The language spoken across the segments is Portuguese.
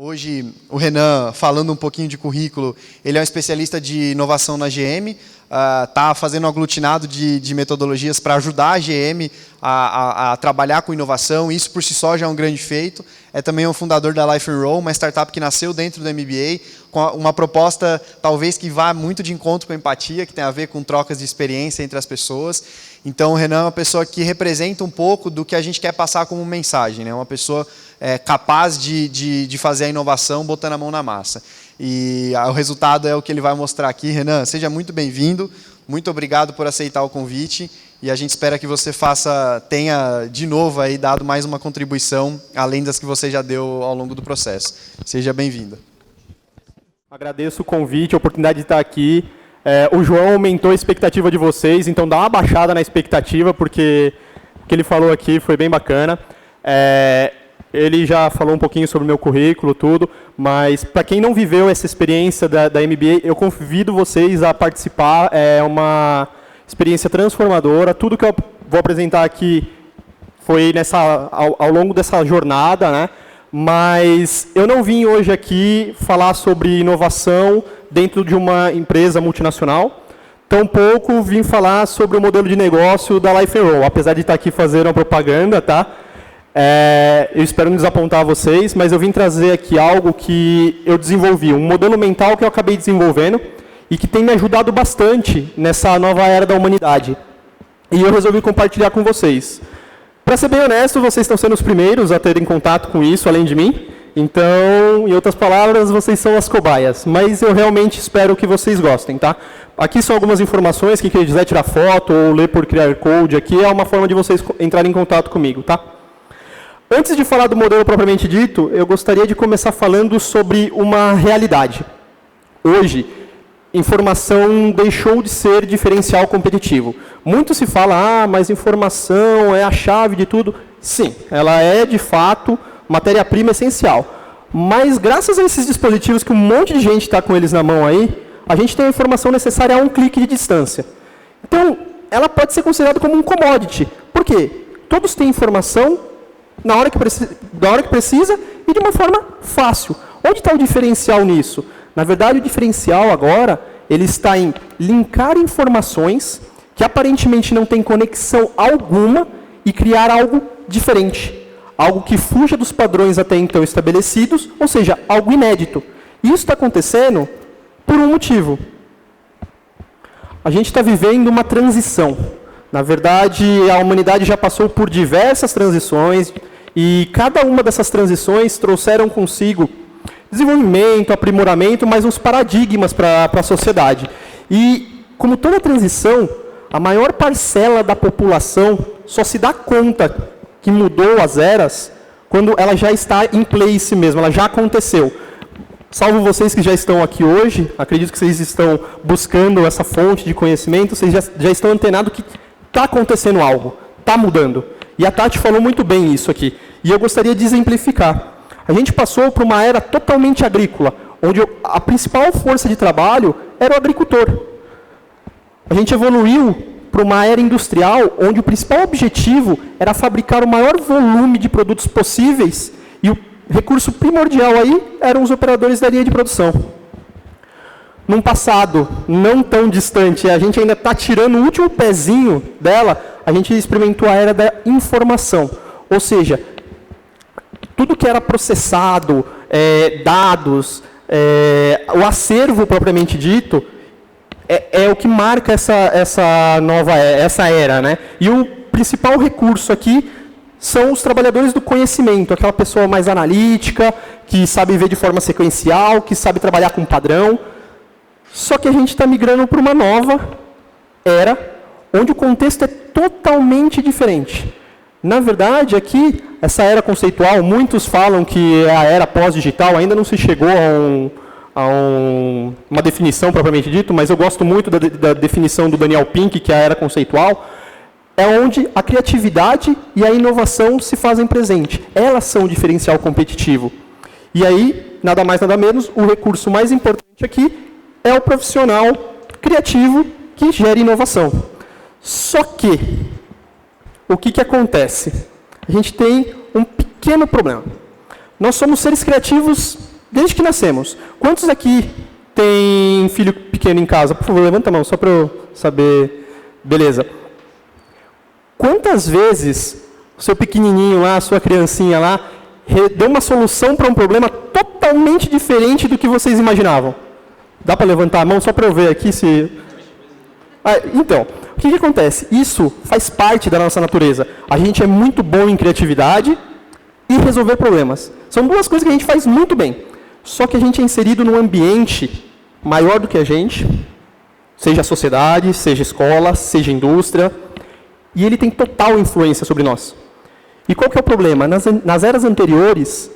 Hoje, o Renan, falando um pouquinho de currículo, ele é um especialista de inovação na GM, está fazendo um aglutinado de metodologias para ajudar a GM a trabalhar com inovação. Isso, por si só, já é um grande feito. É também o fundador da Life and Roll, uma startup que nasceu dentro do MBA, com uma proposta, talvez, que vá muito de encontro com a empatia, que tem a ver com trocas de experiência entre as pessoas. Então, o Renan é uma pessoa que representa um pouco do que a gente quer passar como mensagem, né? Uma pessoa capaz de fazer a inovação botando a mão na massa. E o resultado é o que ele vai mostrar aqui. Renan, seja muito bem-vindo. Muito obrigado por aceitar o convite. E a gente espera que você tenha de novo aí dado mais uma contribuição, além das que você já deu ao longo do processo. Seja bem-vindo. Agradeço o convite, a oportunidade de estar aqui. O João aumentou a expectativa de vocês, então dá uma baixada na expectativa, porque o que ele falou aqui foi bem bacana. Ele já falou um pouquinho sobre o meu currículo, tudo, mas para quem não viveu essa experiência da MBA, eu convido vocês a participar. É uma experiência transformadora. Tudo que eu vou apresentar aqui foi ao longo dessa jornada, né? Mas eu não vim hoje aqui falar sobre inovação dentro de uma empresa multinacional. Tampouco vim falar sobre o modelo de negócio da Life and Roll, apesar de estar aqui fazendo uma propaganda, tá? Eu espero não desapontar vocês, mas eu vim trazer aqui algo que eu desenvolvi, um modelo mental que eu acabei desenvolvendo e que tem me ajudado bastante nessa nova era da humanidade. E eu resolvi compartilhar com vocês. Para ser bem honesto, vocês estão sendo os primeiros a terem contato com isso, além de mim. Então, em outras palavras, vocês são as cobaias. Mas eu realmente espero que vocês gostem, tá? Aqui são algumas informações, quem quiser tirar foto ou ler por QR Code, aqui é uma forma de vocês entrarem em contato comigo, tá? Antes de falar do modelo propriamente dito, eu gostaria de começar falando sobre uma realidade. Hoje, informação deixou de ser diferencial competitivo. Muito se fala, mas informação é a chave de tudo. Sim, ela é, de fato, matéria-prima essencial. Mas, graças a esses dispositivos que um monte de gente está com eles na mão aí, a gente tem a informação necessária a um clique de distância. Então, ela pode ser considerada como um commodity. Por quê? Todos têm informação na hora que precisa e de uma forma fácil. Onde está o diferencial nisso? Na verdade, o diferencial agora, ele está em linkar informações que aparentemente não têm conexão alguma e criar algo diferente. Algo que fuja dos padrões até então estabelecidos, ou seja, algo inédito. E isso está acontecendo por um motivo. A gente está vivendo uma transição. Na verdade, a humanidade já passou por diversas transições e cada uma dessas transições trouxeram consigo desenvolvimento, aprimoramento, mas uns paradigmas para a sociedade. E, como toda transição, a maior parcela da população só se dá conta que mudou as eras quando ela já está em place mesmo, ela já aconteceu. Salvo vocês que já estão aqui hoje, acredito que vocês estão buscando essa fonte de conhecimento, vocês já estão antenados que está acontecendo algo, está mudando. E a Tati falou muito bem isso aqui. E eu gostaria de exemplificar. A gente passou por uma era totalmente agrícola, onde a principal força de trabalho era o agricultor. A gente evoluiu para uma era industrial, onde o principal objetivo era fabricar o maior volume de produtos possíveis, e o recurso primordial aí eram os operadores da linha de produção. Num passado não tão distante, a gente ainda está tirando o último pezinho dela, a gente experimentou a era da informação. Ou seja, tudo que era processado, dados, o acervo propriamente dito, é o que marca essa era, né? E o principal recurso aqui são os trabalhadores do conhecimento, aquela pessoa mais analítica, que sabe ver de forma sequencial, que sabe trabalhar com padrão. Só que a gente está migrando para uma nova era, onde o contexto é totalmente diferente. Na verdade, aqui, essa era conceitual, muitos falam que é a era pós-digital, ainda não se chegou a uma definição propriamente dito, mas eu gosto muito da definição do Daniel Pink, que é a era conceitual, é onde a criatividade e a inovação se fazem presente. Elas são o diferencial competitivo. E aí, nada mais, nada menos, o recurso mais importante aqui é o profissional criativo que gera inovação. Só que, o que acontece? A gente tem um pequeno problema. Nós somos seres criativos Desde que nascemos. Quantos aqui tem filho pequeno em casa? Por favor, levanta a mão, só para eu saber. Beleza. Quantas vezes o seu pequenininho lá, a sua criancinha lá, deu uma solução para um problema totalmente diferente do que vocês imaginavam? Dá para levantar a mão só para eu ver aqui se... então, o que acontece? Isso faz parte da nossa natureza. A gente é muito bom em criatividade e resolver problemas. São duas coisas que a gente faz muito bem. Só que a gente é inserido num ambiente maior do que a gente, seja a sociedade, seja a escola, seja a indústria, e ele tem total influência sobre nós. E qual que é o problema? Nas eras anteriores,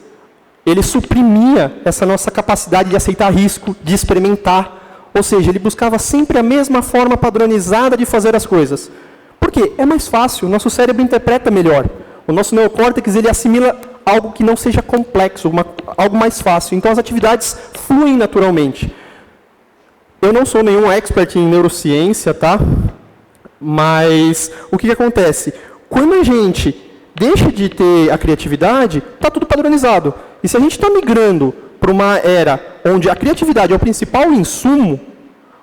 ele suprimia essa nossa capacidade de aceitar risco, de experimentar, ou seja, ele buscava sempre a mesma forma padronizada de fazer as coisas. Por quê? É mais fácil, o nosso cérebro interpreta melhor. O nosso neocórtex, ele assimila algo que não seja complexo, algo mais fácil. Então, as atividades fluem naturalmente. Eu não sou nenhum expert em neurociência, tá? Mas o que acontece? Quando a gente deixa de ter a criatividade, está tudo padronizado. E se a gente está migrando para uma era onde a criatividade é o principal insumo,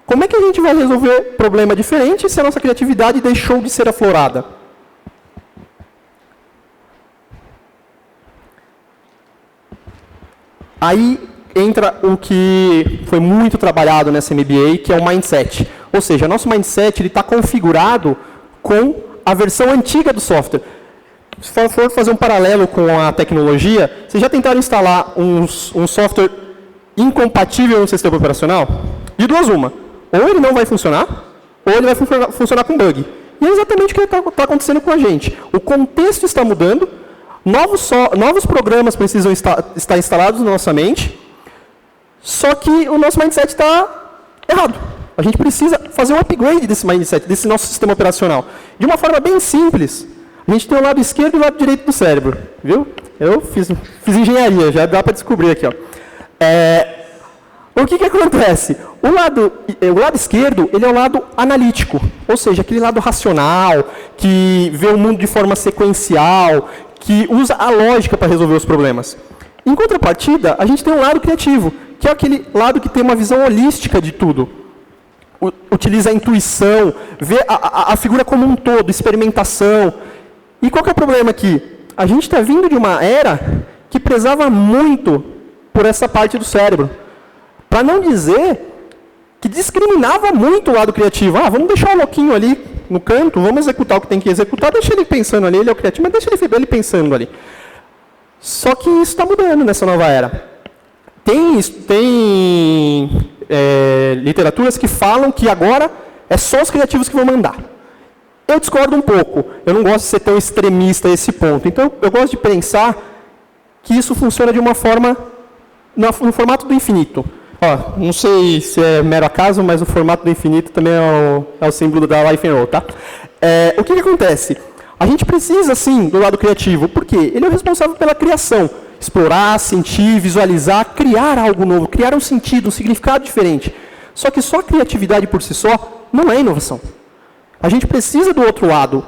como é que a gente vai resolver problema diferente se a nossa criatividade deixou de ser aflorada? Aí entra o que foi muito trabalhado nessa MBA, que é o mindset. Ou seja, nosso mindset está configurado com a versão antiga do software. Se for fazer um paralelo com a tecnologia, vocês já tentaram instalar um software incompatível no sistema operacional? De duas uma. Ou ele não vai funcionar, ou ele vai funcionar com bug. E é exatamente o que está acontecendo com a gente. O contexto está mudando, novos programas precisam estar instalados na nossa mente, só que o nosso mindset está errado. A gente precisa fazer um upgrade desse mindset, desse nosso sistema operacional. De uma forma bem simples. A gente tem o lado esquerdo e o lado direito do cérebro. Viu? Eu fiz engenharia, já dá para descobrir aqui. Ó. O que acontece? O lado esquerdo, ele é o lado analítico. Ou seja, aquele lado racional, que vê o mundo de forma sequencial, que usa a lógica para resolver os problemas. Em contrapartida, a gente tem um lado criativo, que é aquele lado que tem uma visão holística de tudo. Utiliza a intuição, vê a figura como um todo, experimentação. E qual que é o problema aqui? A gente está vindo de uma era que prezava muito por essa parte do cérebro. Para não dizer que discriminava muito o lado criativo. Vamos deixar o louquinho ali no canto, vamos executar o que tem que executar, deixa ele pensando ali, ele é o criativo, mas deixa ele pensando ali. Só que isso está mudando nessa nova era. Tem literaturas que falam que agora é só os criativos que vão mandar. Eu discordo um pouco. Eu não gosto de ser tão extremista a esse ponto. Então, eu gosto de pensar que isso funciona de uma forma, no formato do infinito. Não sei se é mero acaso, mas o formato do infinito também é o símbolo da Life and Roll, tá? O que acontece? A gente precisa, sim, do lado criativo. Por quê? Ele é o responsável pela criação. Explorar, sentir, visualizar, criar algo novo, criar um sentido, um significado diferente. Só que só a criatividade por si só não é inovação. A gente precisa do outro lado.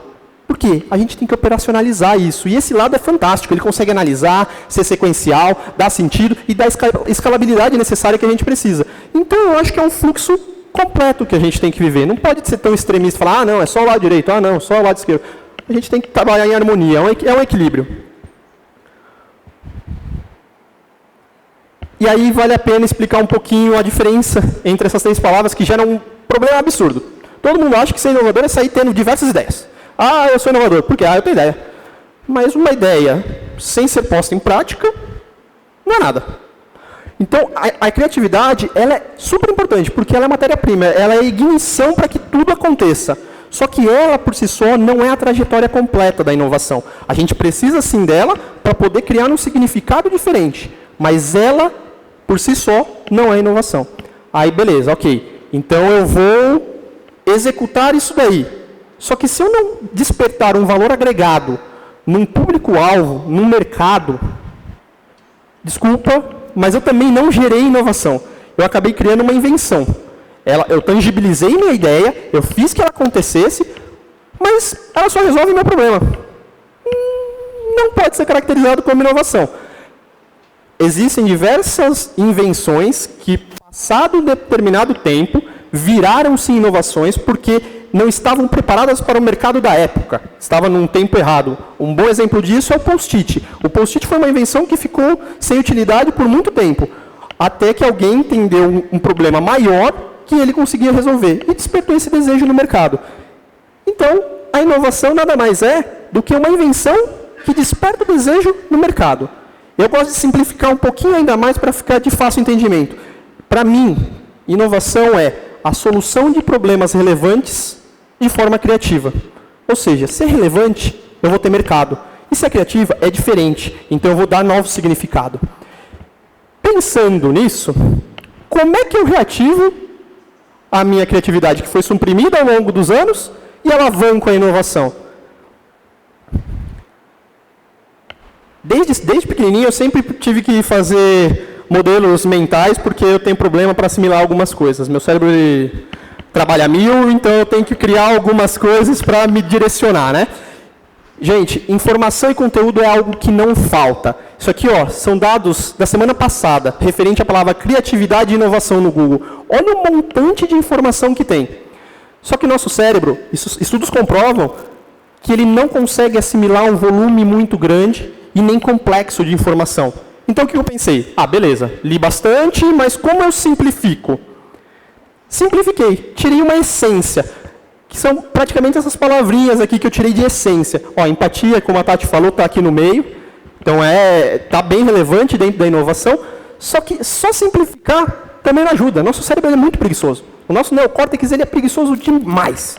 Por quê? A gente tem que operacionalizar isso. E esse lado é fantástico. Ele consegue analisar, ser sequencial, dar sentido e dar a escalabilidade necessária que a gente precisa. Então, eu acho que é um fluxo completo que a gente tem que viver. Não pode ser tão extremista e falar, não, é só o lado direito, não, só o lado esquerdo. A gente tem que trabalhar em harmonia. É um equilíbrio. E aí vale a pena explicar um pouquinho a diferença entre essas três palavras que geram um problema absurdo. Todo mundo acha que ser inovador é sair tendo diversas ideias. Eu sou inovador. Por quê? Eu tenho ideia. Mas uma ideia sem ser posta em prática não é nada. Então, a criatividade ela é super importante, porque ela é matéria-prima, ela é a ignição para que tudo aconteça. Só que ela, por si só, não é a trajetória completa da inovação. A gente precisa, sim, dela para poder criar um significado diferente. Mas ela, por si só, não é inovação. Aí, beleza, ok. Então, eu vou executar isso daí. Só que se eu não despertar um valor agregado num público-alvo, num mercado, desculpa, mas eu também não gerei inovação. Eu acabei criando uma invenção. Eu tangibilizei minha ideia, eu fiz que ela acontecesse, mas ela só resolve meu problema. Não pode ser caracterizado como inovação. existem diversas invenções que, passado um determinado tempo, viraram-se inovações porque não estavam preparadas para o mercado da época. Estava num tempo errado. Um bom exemplo disso é o post-it. O post-it foi uma invenção que ficou sem utilidade por muito tempo, até que alguém entendeu um problema maior que ele conseguia resolver e despertou esse desejo no mercado. Então, a inovação nada mais é do que uma invenção que desperta o desejo no mercado. Eu gosto de simplificar um pouquinho ainda mais para ficar de fácil entendimento. Para mim, inovação é a solução de problemas relevantes de forma criativa. Ou seja, se é relevante, eu vou ter mercado. E se é criativa, é diferente. Então, eu vou dar novo significado. Pensando nisso, como é que eu reativo a minha criatividade, que foi suprimida ao longo dos anos, e alavanco a inovação? Desde pequenininho, eu sempre tive que fazer modelos mentais, porque eu tenho problema para assimilar algumas coisas. Meu cérebro ele trabalha 1000, então eu tenho que criar algumas coisas para me direcionar, né? Gente, informação e conteúdo é algo que não falta. Isso aqui, ó, são dados da semana passada, referente à palavra criatividade e inovação no Google. Olha o montante de informação que tem. Só que o nosso cérebro, estudos comprovam que ele não consegue assimilar um volume muito grande e nem complexo de informação. Então, o que eu pensei? Ah, beleza, li bastante, mas como eu simplifico? Simplifiquei, tirei uma essência, que são praticamente essas palavrinhas aqui que eu tirei de essência. Ó, empatia, como a Tati falou, está aqui no meio. Então, está bem relevante dentro da inovação. Só que só simplificar também não ajuda. Nosso cérebro é muito preguiçoso. O nosso neocórtex ele é preguiçoso demais.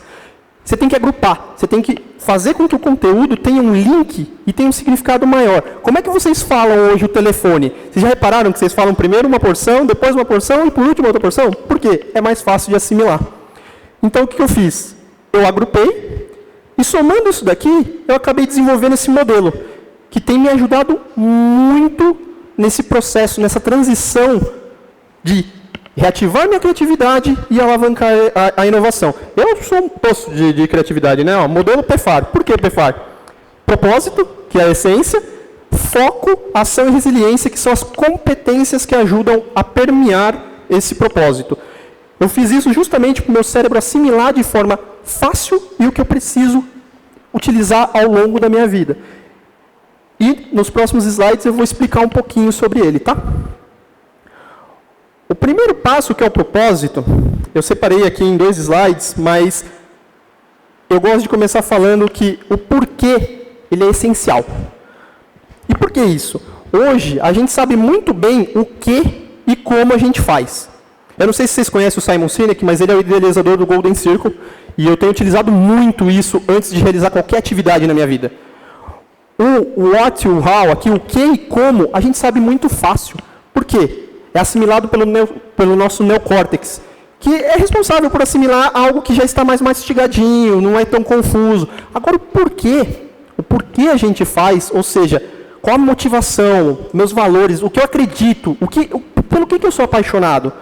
Você tem que agrupar. Você tem que fazer com que o conteúdo tenha um link e tenha um significado maior. Como é que vocês falam hoje o telefone? Vocês já repararam que vocês falam primeiro uma porção, depois uma porção e por último outra porção? Por quê? É mais fácil de assimilar. Então, o que eu fiz? Eu agrupei e, somando isso daqui, eu acabei desenvolvendo esse modelo, que tem me ajudado muito nesse processo, nessa transição de reativar minha criatividade e alavancar a inovação. Eu sou um poço de criatividade, né? Ó, modelo PEFAR. Por que PEFAR? Propósito, que é a essência, foco, ação e resiliência, que são as competências que ajudam a permear esse propósito. Eu fiz isso justamente para o meu cérebro assimilar de forma fácil e o que eu preciso utilizar ao longo da minha vida. E nos próximos slides eu vou explicar um pouquinho sobre ele, tá? O primeiro passo, que é o propósito, eu separei aqui em 2 slides, mas eu gosto de começar falando que o porquê ele é essencial. E por que isso? Hoje, a gente sabe muito bem o que e como a gente faz. Eu não sei se vocês conhecem o Simon Sinek, mas ele é o idealizador do Golden Circle, e eu tenho utilizado muito isso antes de realizar qualquer atividade na minha vida. O what e o how, aqui, o que e como, a gente sabe muito fácil. Por quê? É assimilado pelo nosso neocórtex, que é responsável por assimilar algo que já está mais mastigadinho, não é tão confuso. Agora, o porquê a gente faz, ou seja, qual a motivação, meus valores, o que eu acredito, pelo que eu sou apaixonado,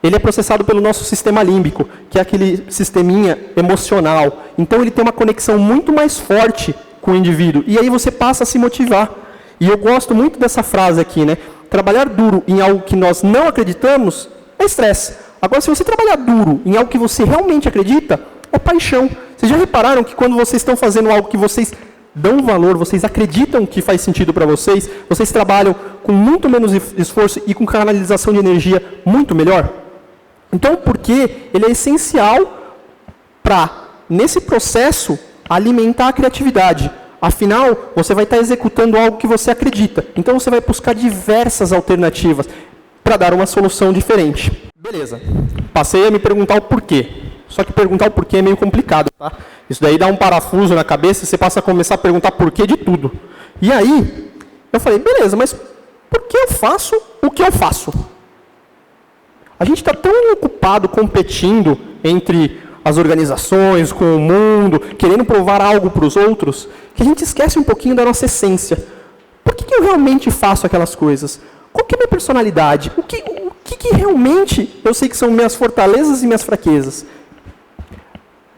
ele é processado pelo nosso sistema límbico, que é aquele sisteminha emocional. Então, ele tem uma conexão muito mais forte com o indivíduo, e aí você passa a se motivar. E eu gosto muito dessa frase aqui, né? Trabalhar duro em algo que nós não acreditamos é estresse. Agora, se você trabalhar duro em algo que você realmente acredita, é paixão. Vocês já repararam que quando vocês estão fazendo algo que vocês dão valor, vocês acreditam que faz sentido para vocês, vocês trabalham com muito menos esforço e com canalização de energia muito melhor? Então, porque ele é essencial para, nesse processo, alimentar a criatividade. Afinal, você vai estar executando algo que você acredita. Então, você vai buscar diversas alternativas para dar uma solução diferente. Beleza. Passei a me perguntar o porquê. Só que perguntar o porquê é meio complicado, tá? Isso daí dá um parafuso na cabeça e você passa a começar a perguntar porquê de tudo. E aí, eu falei, beleza, mas por que eu faço o que eu faço? A gente está tão ocupado competindo entre as organizações, com o mundo, querendo provar algo para os outros, que a gente esquece um pouquinho da nossa essência. Por que eu realmente faço aquelas coisas? Qual que é a minha personalidade? O que realmente eu sei que são minhas fortalezas e minhas fraquezas?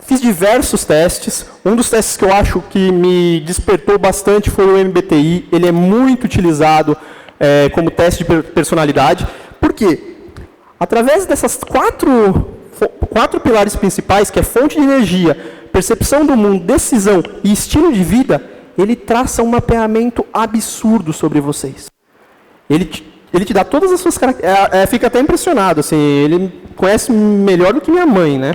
Fiz diversos testes. Um dos testes que eu acho que me despertou bastante foi o MBTI. Ele é muito utilizado como teste de personalidade. Por quê? Através dessas quatro pilares principais, que é fonte de energia, percepção do mundo, decisão e estilo de vida, ele traça um mapeamento absurdo sobre vocês. Ele te dá todas as suas características, fica até impressionado, assim, ele conhece melhor do que minha mãe, né?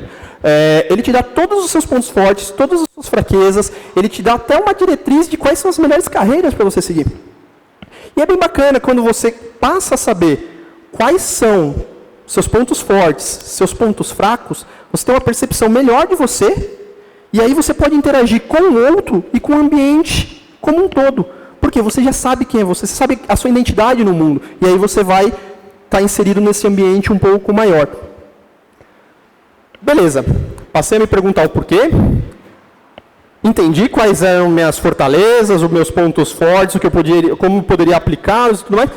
Ele te dá todos os seus pontos fortes, todas as suas fraquezas, ele te dá até uma diretriz de quais são as melhores carreiras para você seguir. E é bem bacana quando você passa a saber quais são seus pontos fortes, seus pontos fracos, você tem uma percepção melhor de você, e aí você pode interagir com o outro e com o ambiente como um todo. Porque você já sabe quem é você sabe a sua identidade no mundo, e aí você vai estar inserido nesse ambiente um pouco maior. Beleza, passei a me perguntar o porquê, entendi quais eram minhas fortalezas, os meus pontos fortes, como eu poderia aplicá-los e tudo mais,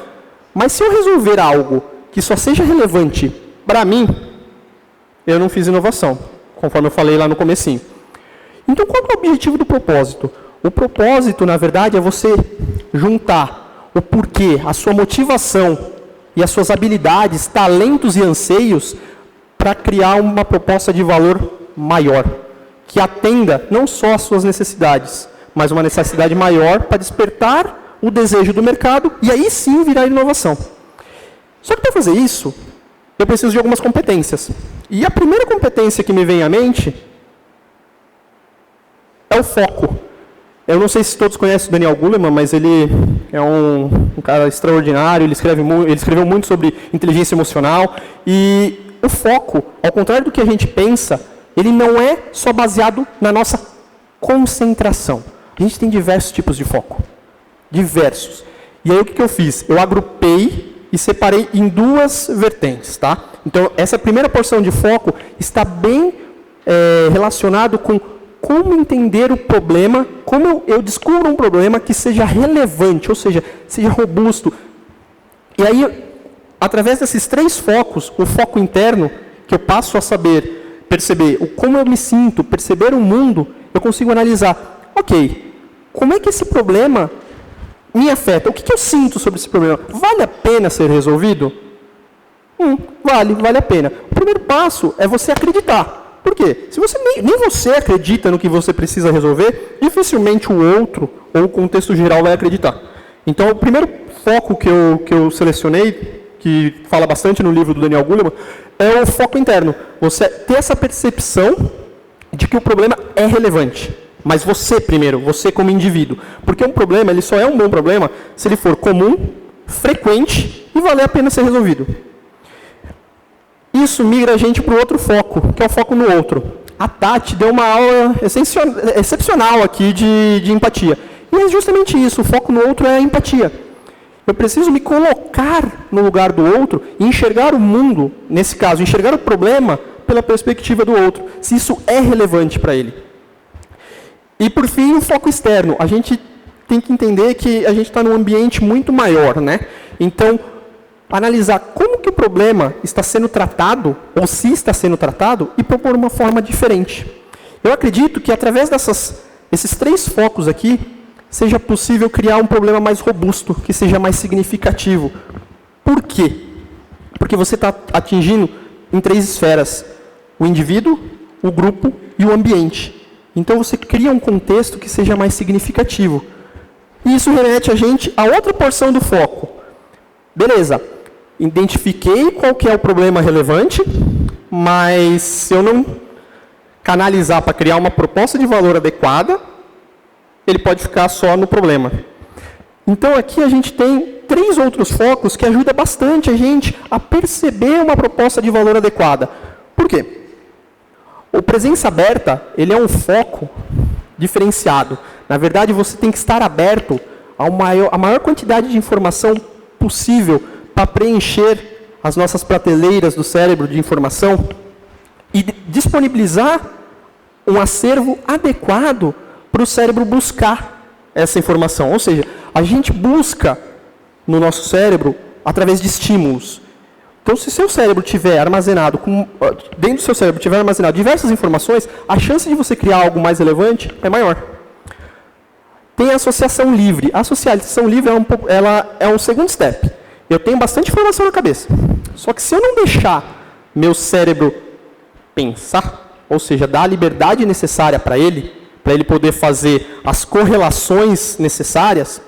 mas se eu resolver algo que só seja relevante para mim, eu não fiz inovação, conforme eu falei lá no comecinho. Então, qual é o objetivo do propósito? O propósito, na verdade, é você juntar o porquê, a sua motivação e as suas habilidades, talentos e anseios para criar uma proposta de valor maior, que atenda não só às suas necessidades, mas uma necessidade maior para despertar o desejo do mercado e aí sim virar inovação. Só que para fazer isso, eu preciso de algumas competências. E a primeira competência que me vem à mente é o foco. Eu não sei se todos conhecem o Daniel Goleman, mas ele é um cara extraordinário, ele escreveu muito sobre inteligência emocional, e o foco, ao contrário do que a gente pensa, ele não é só baseado na nossa concentração. A gente tem diversos tipos de foco. Diversos. E aí o que eu fiz? Eu agrupei e separei em duas vertentes, tá? Então, essa primeira porção de foco está bem relacionado com como entender o problema, como eu descubro um problema que seja relevante, ou seja, seja robusto. E aí, através desses três focos, o foco interno, que eu passo a saber, perceber como eu me sinto, perceber o mundo, eu consigo analisar, ok, como é que esse problema me afeta? O que eu sinto sobre esse problema? Vale a pena ser resolvido? Vale a pena. O primeiro passo é você acreditar. Por quê? Se você nem você acredita no que você precisa resolver, dificilmente o outro ou o contexto geral vai acreditar. Então, o primeiro foco que eu selecionei, que fala bastante no livro do Daniel Goleman, é o foco interno. Você ter essa percepção de que o problema é relevante. Mas você primeiro, você como indivíduo. Porque um problema, ele só é um bom problema se ele for comum, frequente e valer a pena ser resolvido. Isso migra a gente para o outro foco, que é o foco no outro. A Tati deu uma aula excepcional aqui de empatia. E é justamente isso, o foco no outro é a empatia. Eu preciso me colocar no lugar do outro e enxergar o mundo, nesse caso, enxergar o problema pela perspectiva do outro, se isso é relevante para ele. E, por fim, o foco externo. A gente tem que entender que a gente está num ambiente muito maior, né? Então, analisar como que o problema está sendo tratado, ou se está sendo tratado, e propor uma forma diferente. Eu acredito que, através desses três focos aqui, seja possível criar um problema mais robusto, que seja mais significativo. Por quê? Porque você está atingindo em três esferas: o indivíduo, o grupo e o ambiente. Então, você cria um contexto que seja mais significativo. E isso remete a gente a outra porção do foco. Beleza, identifiquei qual que é o problema relevante, mas se eu não canalizar para criar uma proposta de valor adequada, ele pode ficar só no problema. Então, aqui a gente tem três outros focos que ajudam bastante a gente a perceber uma proposta de valor adequada. Por quê? O presença aberta, ele é um foco diferenciado. Na verdade, você tem que estar aberto a maior quantidade de informação possível para preencher as nossas prateleiras do cérebro de informação e disponibilizar um acervo adequado para o cérebro buscar essa informação. Ou seja, a gente busca no nosso cérebro através de estímulos. Então, se seu cérebro tiver armazenado, dentro do seu cérebro tiver armazenado diversas informações, a chance de você criar algo mais relevante é maior. Tem a associação livre. A associação livre ela é um segundo step. Eu tenho bastante informação na cabeça. Só que se eu não deixar meu cérebro pensar, ou seja, dar a liberdade necessária para ele poder fazer as correlações necessárias,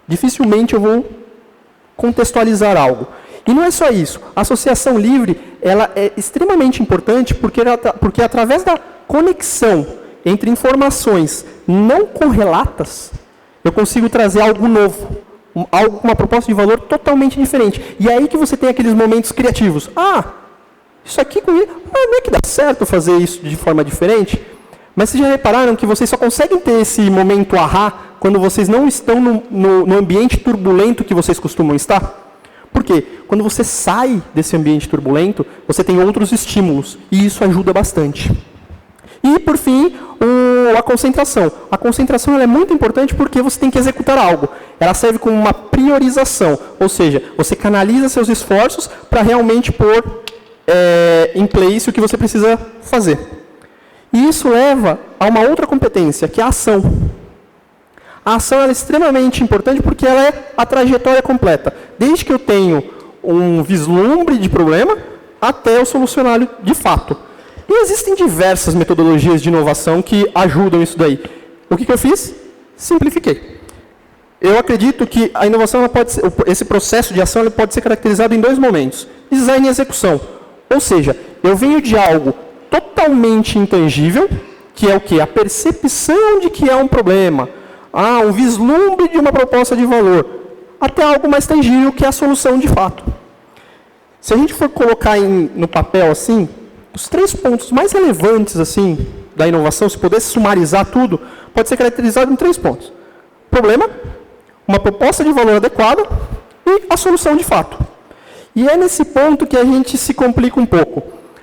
dificilmente eu vou contextualizar algo. E não é só isso. A associação livre ela é extremamente importante porque através da conexão entre informações não correlatas, eu consigo trazer algo novo, uma proposta de valor totalmente diferente. E é aí que você tem aqueles momentos criativos. Isso aqui comigo, não é que dá certo fazer isso de forma diferente? Mas vocês já repararam que vocês só conseguem ter esse momento ahá quando vocês não estão no ambiente turbulento que vocês costumam estar? Por quê? Quando você sai desse ambiente turbulento, você tem outros estímulos, e isso ajuda bastante. E, por fim, a concentração. A concentração ela é muito importante porque você tem que executar algo. Ela serve como uma priorização, ou seja, você canaliza seus esforços para realmente pôr em place o que você precisa fazer. E isso leva a uma outra competência, que é a ação. A ação ela é extremamente importante porque ela é a trajetória completa. Desde que eu tenho um vislumbre de problema até eu solucioná-lo de fato. E existem diversas metodologias de inovação que ajudam isso daí. O que eu fiz? Simplifiquei. Eu acredito que a inovação, esse processo de ação ele pode ser caracterizado em dois momentos. Design e execução. Ou seja, eu venho de algo totalmente intangível, que é o quê? A percepção de que é um problema. Um vislumbre de uma proposta de valor. Até algo mais tangível, que é a solução de fato. Se a gente for colocar no papel assim, os 3 pontos mais relevantes assim da inovação, se pudesse sumarizar tudo, pode ser caracterizado em 3 pontos. Problema, uma proposta de valor adequada e a solução de fato. E é nesse ponto que a gente se complica um pouco.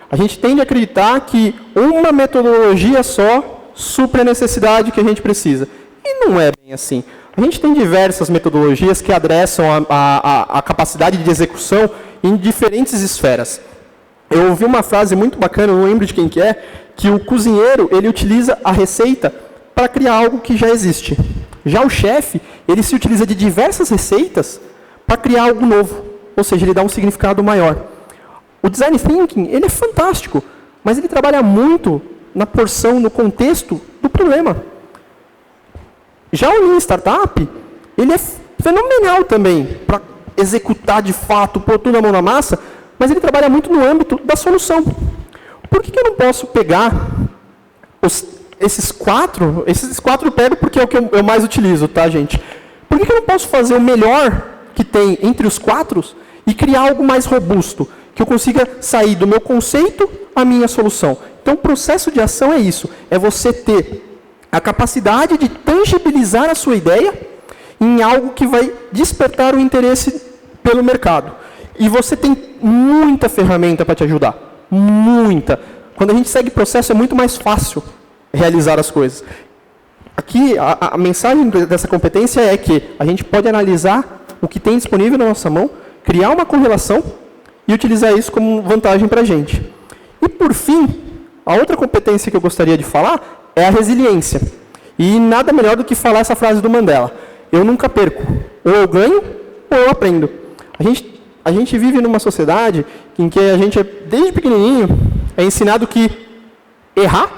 A gente tende a acreditar que uma metodologia só supre a necessidade que a gente precisa. E não é bem assim. A gente tem diversas metodologias que adressam a capacidade de execução em diferentes esferas. Eu ouvi uma frase muito bacana, não lembro de quem que é, que o cozinheiro ele utiliza a receita para criar algo que já existe. Já o chefe, ele se utiliza de diversas receitas para criar algo novo, ou seja, ele dá um significado maior. O design thinking, ele é fantástico, mas ele trabalha muito na porção, no contexto do problema. Já o Lean Startup, ele é fenomenal também para executar de fato, pôr tudo a mão na massa, mas ele trabalha muito no âmbito da solução. Por que eu não posso pegar esses quatro eu pego porque é o que eu mais utilizo, tá, gente? Por que eu não posso fazer o melhor que tem entre os 4 e criar algo mais robusto, que eu consiga sair do meu conceito à minha solução? Então, o processo de ação é isso, é você ter a capacidade de tangibilizar a sua ideia em algo que vai despertar o interesse pelo mercado. E você tem muita ferramenta para te ajudar. Muita. Quando a gente segue processo, é muito mais fácil realizar as coisas. Aqui, a mensagem dessa competência é que a gente pode analisar o que tem disponível na nossa mão, criar uma correlação e utilizar isso como vantagem para a gente. E, por fim, a outra competência que eu gostaria de falar é a resiliência. E nada melhor do que falar essa frase do Mandela. Eu nunca perco. Ou eu ganho, ou eu aprendo. A gente vive numa sociedade em que a gente, desde pequenininho, é ensinado que errar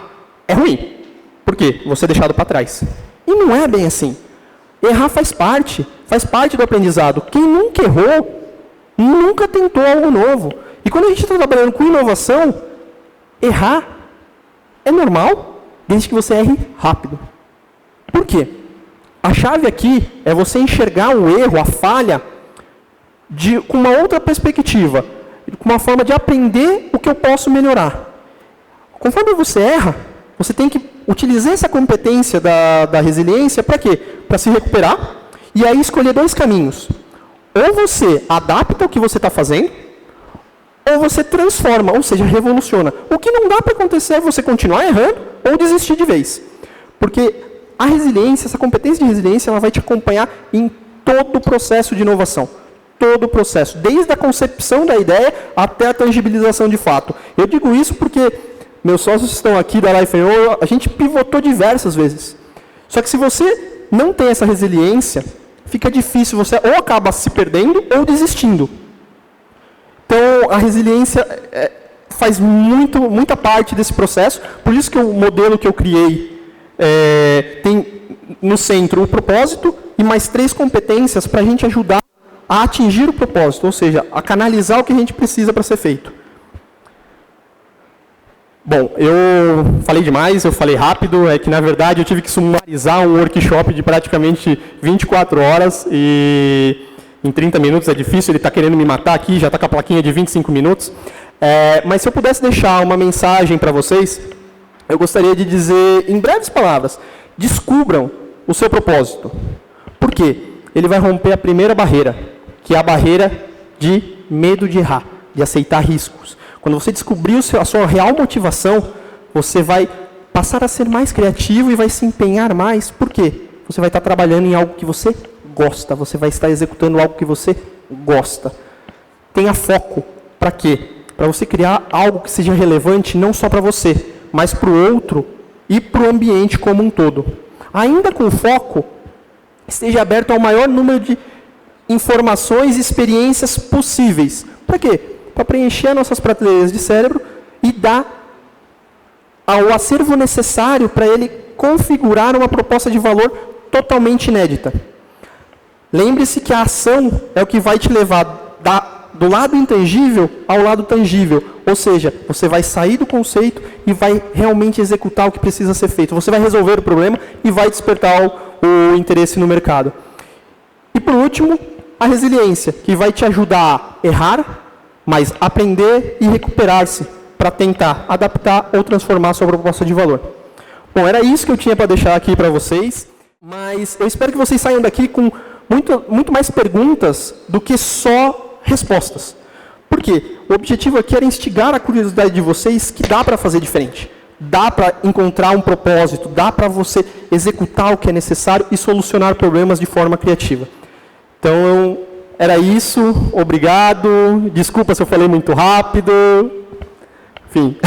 é ruim. Por quê? Você é deixado para trás. E não é bem assim. Errar faz parte do aprendizado. Quem nunca errou, nunca tentou algo novo. E quando a gente está trabalhando com inovação, errar é normal, desde que você erre rápido. Por quê? A chave aqui é você enxergar o erro, a falha, com uma outra perspectiva, com uma forma de aprender o que eu posso melhorar. Conforme você erra, você tem que utilizar essa competência da resiliência para quê? Para se recuperar e aí escolher 2 caminhos. Ou você adapta o que você está fazendo, ou você transforma, ou seja, revoluciona. O que não dá para acontecer é você continuar errando ou desistir de vez. Porque a resiliência, essa competência de resiliência, ela vai te acompanhar em todo o processo de inovação. Todo o processo, desde a concepção da ideia até a tangibilização de fato. Eu digo isso porque meus sócios estão aqui da Life &O, a gente pivotou diversas vezes. Só que se você não tem essa resiliência, fica difícil, você ou acaba se perdendo ou desistindo. Então, a resiliência faz muita parte desse processo, por isso que o modelo que eu criei tem no centro o propósito e mais 3 competências para a gente ajudar a atingir o propósito, ou seja, a canalizar o que a gente precisa para ser feito. Bom, eu falei demais, eu falei rápido, é que na verdade eu tive que sumarizar um workshop de praticamente 24 horas e em 30 minutos é difícil, ele está querendo me matar aqui, já está com a plaquinha de 25 minutos. Mas se eu pudesse deixar uma mensagem para vocês, eu gostaria de dizer, em breves palavras, descubram o seu propósito. Por quê? Ele vai romper a primeira barreira, que é a barreira de medo de errar, de aceitar riscos. Quando você descobrir a sua real motivação, você vai passar a ser mais criativo e vai se empenhar mais. Por quê? Você vai estar trabalhando em algo que você gosta, você vai estar executando algo que você gosta. Tenha foco. Para quê? Para você criar algo que seja relevante não só para você, mas para o outro e para o ambiente como um todo. Ainda com foco, esteja aberto ao maior número de informações e experiências possíveis. Para quê? Para preencher nossas prateleiras de cérebro e dar o acervo necessário para ele configurar uma proposta de valor totalmente inédita. Lembre-se que a ação é o que vai te levar do lado intangível ao lado tangível. Ou seja, você vai sair do conceito e vai realmente executar o que precisa ser feito. Você vai resolver o problema e vai despertar o interesse no mercado. E por último, a resiliência, que vai te ajudar a errar, mas aprender e recuperar-se para tentar adaptar ou transformar a sua proposta de valor. Bom, era isso que eu tinha para deixar aqui para vocês, mas eu espero que vocês saiam daqui com muito mais perguntas do que só respostas. Por quê? O objetivo aqui era instigar a curiosidade de vocês que dá para fazer diferente. Dá para encontrar um propósito, dá para você executar o que é necessário e solucionar problemas de forma criativa. Então, era isso. Obrigado. Desculpa se eu falei muito rápido. Enfim.